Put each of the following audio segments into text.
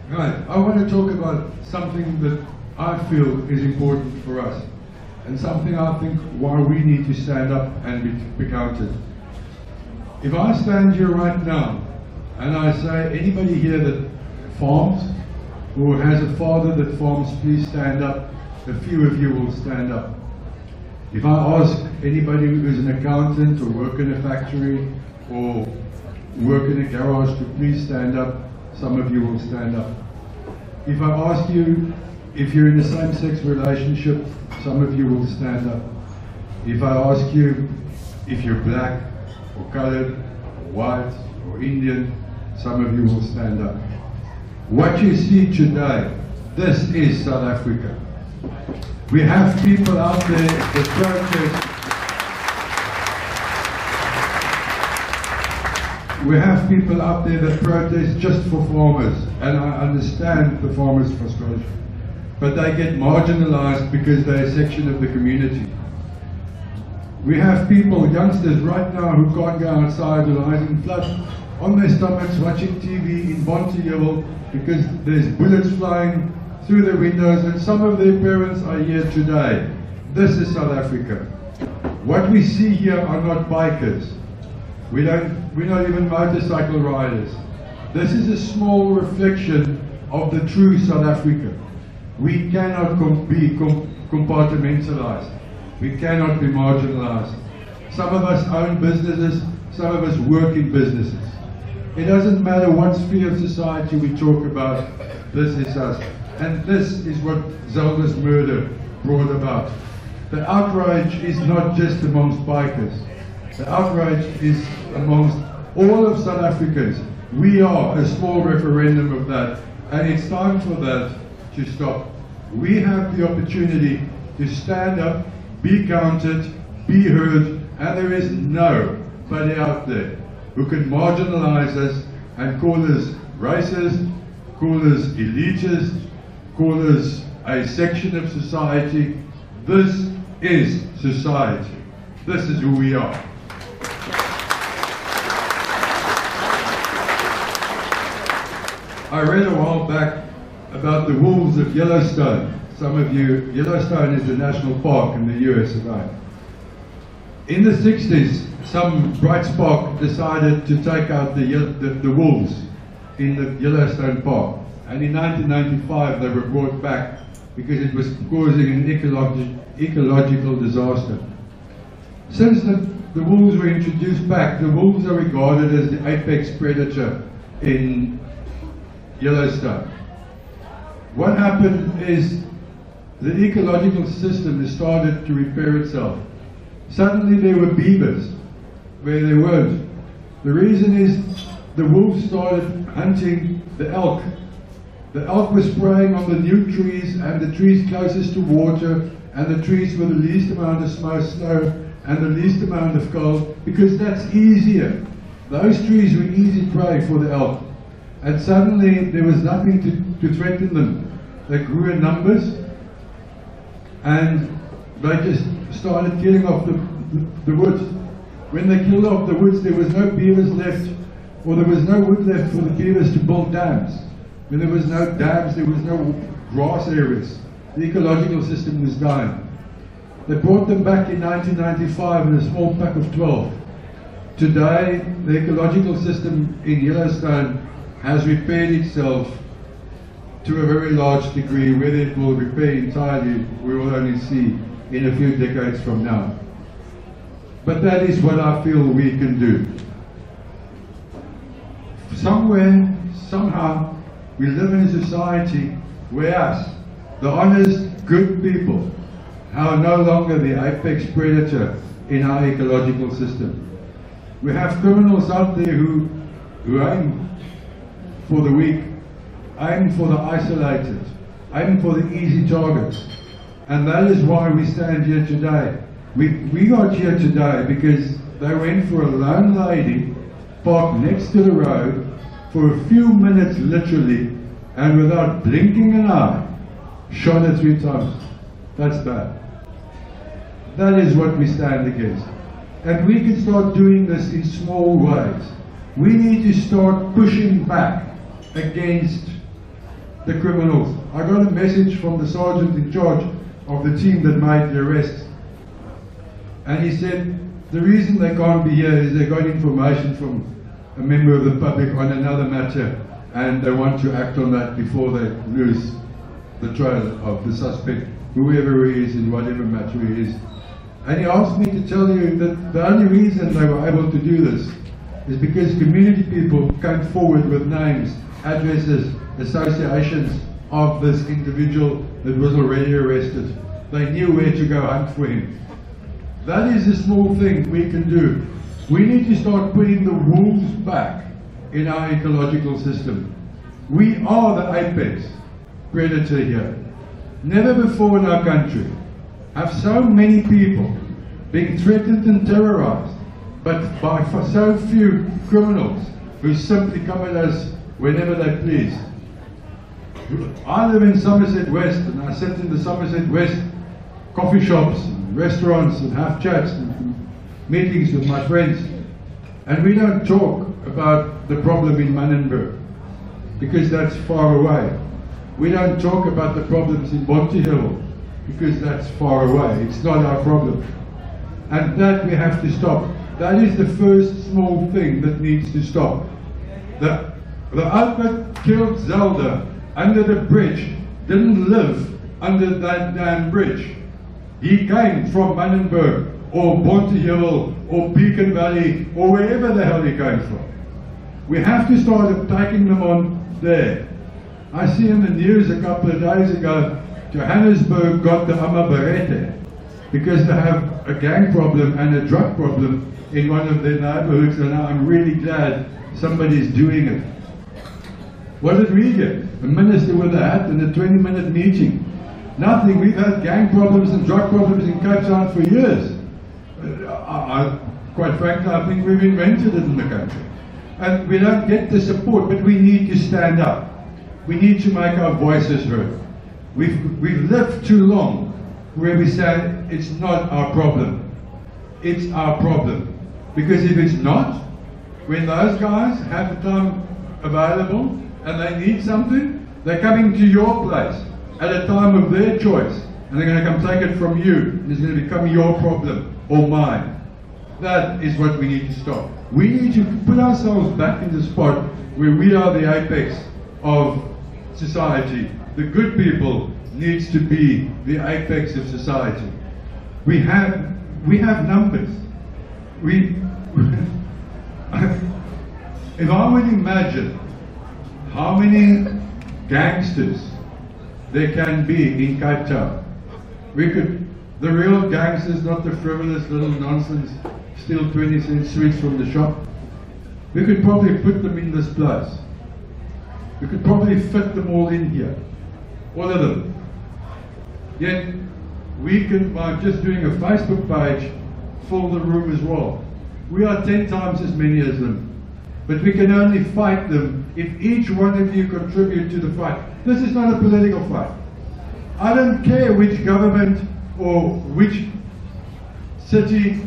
Right, I want to talk about something that I feel is important for us, and something I think why we need to stand up and be counted. If I stand here right now and I say, anybody here that farms or has a father that farms, please stand up, a few of you will stand up. If I ask anybody who's an accountant or work in a factory or work in a garage to please stand up, some of you will stand up. If I ask you if you're in a same-sex relationship, some of you will stand up. If I ask you if you're black or colored or white or Indian, some of you will stand up. What you see today, this is South Africa. We have people out there that protest. We have people out there that protest just for farmers, and I understand the farmers' frustration. But they get marginalized because they're a section of the community. We have people, youngsters right now, who can't go outside or lying in flood on their stomachs watching TV in Bonteheuwel because there's bullets flying through the windows, and some of their parents are here today. This is South Africa. What we see here are not bikers. We're not even motorcycle riders. This is a small reflection of the true South Africa. We cannot be compartmentalized. We cannot be marginalized. Some of us own businesses, some of us work in businesses. It doesn't matter what sphere of society we talk about, this is us. And this is what Zelda's murder brought about. The outrage is not just amongst bikers. The outrage is amongst all of South Africans. We are a small referendum of that, and it's time for that to stop. We have the opportunity to stand up, be counted, be heard, and there is nobody out there who can marginalize us and call us racist, call us elitist, call us a section of society. This is society. This is who we are. I read a while back about the wolves of Yellowstone. Some of you, Yellowstone is a national park in the US of A. In the 60s, some bright spark decided to take out the wolves in the Yellowstone Park. And in 1995, they were brought back because it was causing an ecological disaster. Since the wolves were introduced back, the wolves are regarded as the apex predator in Yellowstone. What happened is the ecological system has started to repair itself. Suddenly there were beavers where there weren't. The reason is the wolves started hunting the elk. The elk was preying on the new trees and the trees closest to water and the trees with the least amount of snow and the least amount of cold, because that's easier. Those trees were easy prey for the elk. And suddenly there was nothing to threaten them. They grew in numbers and they just started killing off the woods. When they killed off the woods, there was no beavers left, or there was no wood left for the beavers to build dams. When there was no dams, there was no grass areas. The ecological system was dying. They brought them back in 1995 in a small pack of 12. Today, the ecological system in Yellowstone has repaired itself to a very large degree. Whether it will repair entirely, we will only see in a few decades from now. But that is what I feel we can do. Somewhere, somehow, we live in a society where us, the honest, good people, are no longer the apex predator in our ecological system. We have criminals out there who aim for the weak, aim for the isolated, aim for the easy targets. And that is why we stand here today. We got here today because they went for a lone lady parked next to the road for a few minutes literally, and without blinking an eye, shot her 3 times. That's bad. That is what we stand against. And we can start doing this in small ways. We need to start pushing back against the criminals. I got a message from the sergeant in charge of the team that made the arrests. And he said, the reason they can't be here is they got information from a member of the public on another matter, and they want to act on that before they lose the trail of the suspect, whoever he is in whatever matter he is. And he asked me to tell you that the only reason they were able to do this is because community people came forward with names, addresses, associations of this individual that was already arrested. They knew where to go hunt for him. That is a small thing we can do. We need to start putting the wolves back in our ecological system. We are the apex predator here. Never before in our country have so many people been threatened and terrorized, but by so few criminals who simply come at us whenever they please. I live in Somerset West, and I sit in the Somerset West coffee shops and restaurants and have chats and meetings with my friends. And we don't talk about the problem in Manenberg, because that's far away. We don't talk about the problems in Bonteheuwel, because that's far away. It's not our problem. And that we have to stop. That is the first small thing that needs to stop. The oak that killed Zelda under the bridge didn't live under that damn bridge. He came from Manenberg or Bonteheuwel or Beacon Valley or wherever the hell he came from. We have to start taking them on there. I see in the news a couple of days ago, Johannesburg got the Amabarete because they have a gang problem and a drug problem in one of their neighborhoods, and I'm really glad somebody's doing it. What did we get? A minister with a hat and a 20-minute meeting. Nothing. We've had gang problems and drug problems in Cape Town for years. Quite frankly, I think we've invented it in the country. And we don't get the support, but we need to stand up. We need to make our voices heard. We've lived too long where we say it's not our problem. It's our problem. Because if it's not, when those guys have the time available and they need something, they're coming to your place at a time of their choice, and they're going to come take it from you, and it's going to become your problem or mine. That is what we need to stop. We need to put ourselves back in the spot where we are the apex of society. The good people needs to be the apex of society. We have numbers. If I would imagine how many gangsters there can be in Cape Town, the real gangsters, not the frivolous little nonsense, steal 20-cent sweets from the shop, we could probably put them in this place. We could probably fit them all in here, all of them. Yet we can, by just doing a Facebook page, fill the room as well. We are 10 times as many as them. But we can only fight them if each one of you contribute to the fight. This is not a political fight. I don't care which government or which city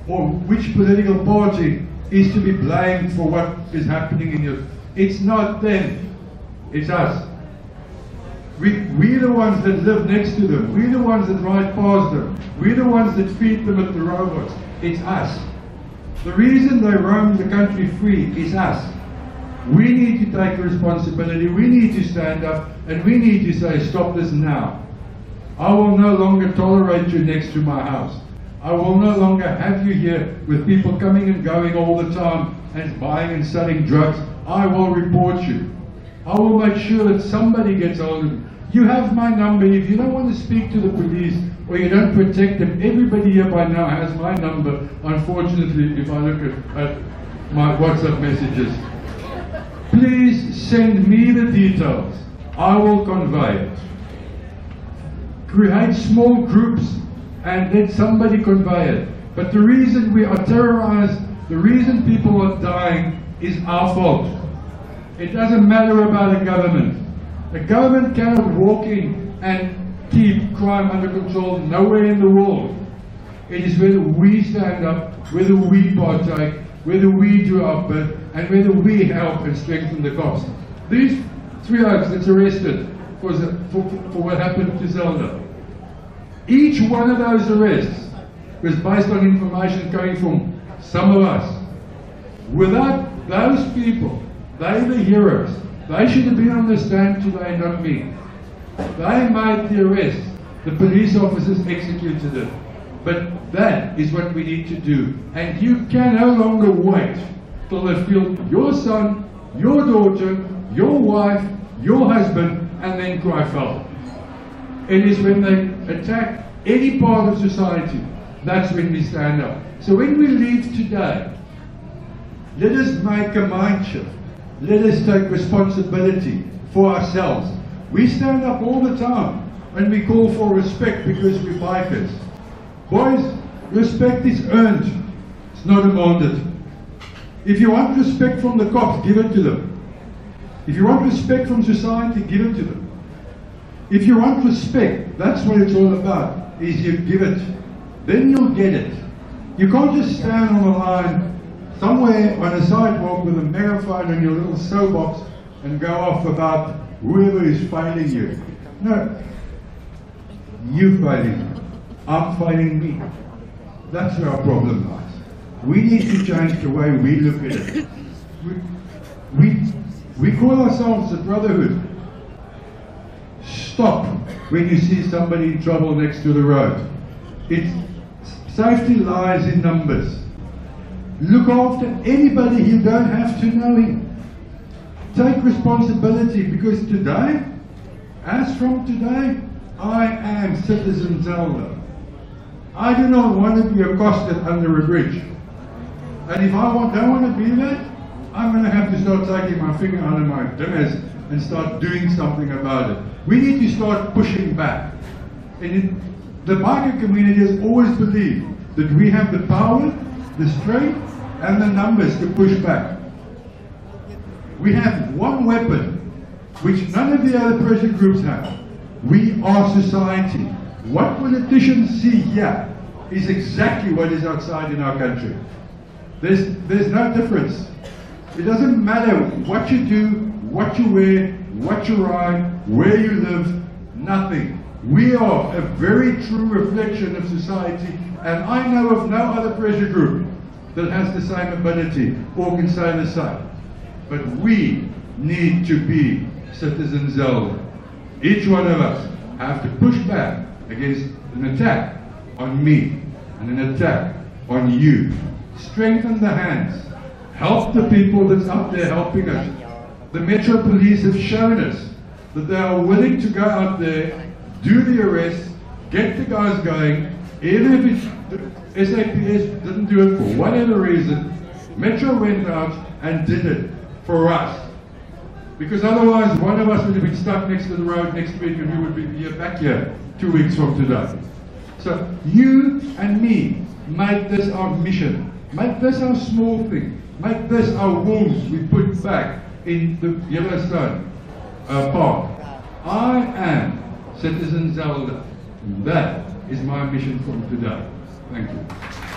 or which political party is to be blamed for what is happening in your... It's not them. It's us. We're the ones that live next to them. We're the ones that ride past them. We're the ones that feed them at the robots. It's us. The reason they roam the country free is us. We need to take responsibility. We need to stand up, and we need to say, stop this now. I will no longer tolerate you next to my house. I will no longer have you here with people coming and going all the time and buying and selling drugs. I will report you. I will make sure that somebody gets hold of you. You have my number. If you don't want to speak to the police or you don't protect them, everybody here by now has my number. Unfortunately, if I look at my WhatsApp messages, please send me the details. I will convey it. Create small groups and let somebody convey it. But the reason we are terrorized, the reason people are dying is our fault. It doesn't matter about a government. A government cannot walk in and keep crime under control nowhere in the world. It is whether we stand up, whether we partake, whether we do our bit, and whether we help and strengthen the cops. These Three Oaks that's arrested for what happened to Zelda. Each one of those arrests was based on information coming from some of us. Without those people, they're the heroes. They should have been on the stand today, not me. They made the arrest. The police officers executed it. But that is what we need to do. And you can no longer wait till they feel your son, your daughter, your wife, your husband, and then cry foul. It is when they attack any part of society, that's when we stand up. So when we leave today, let us make a mind shift. Let us take responsibility for ourselves. We stand up all the time and we call for respect because we're bikers. Boys, respect is earned. It's not demanded. If you want respect from the cops, give it to them. If you want respect from society, give it to them. If you want respect, that's what it's all about, is you give it. Then you'll get it. You can't just stand on the line somewhere on a sidewalk with a megaphone and your little soapbox and go off about whoever is failing you. No. You're failing me. I'm failing me. That's where our problem lies. We need to change the way we look at it. We call ourselves a brotherhood. Stop when you see somebody in trouble next to the road. Safety lies in numbers. Look after anybody, you don't have to know him. Take responsibility, because today, as from today, I am Citizen Zelda. I do not want to be accosted under a bridge. And if I don't want to be that, I'm going to have to start taking my finger under my dimmers and start doing something about it. We need to start pushing back. And the biker community has always believed that we have the power, the strength, and the numbers to push back. We have one weapon, which none of the other pressure groups have. We are society. What politicians see here is exactly what is outside in our country. There's no difference. It doesn't matter what you do, what you wear, what you ride, where you live, nothing. We are a very true reflection of society, and I know of no other pressure group that has the same ability or can say the same. But we need to be Citizen Zelda. Each one of us have to push back against an attack on me and an attack on you. Strengthen the hands. Help the people that's up there helping us. The Metro Police have shown us that they are willing to go out there, do the arrest, get the guys going. Even if the SAPS didn't do it for whatever reason, Metro went out and did it for us. Because otherwise one of us would have been stuck next to the road next week and we would be here back here 2 weeks from today. So you and me make this our mission. Make this our small thing. Make this our wolves we put back in the Yellowstone Park. I am Citizen Zelda. That is my mission from today. Thank you.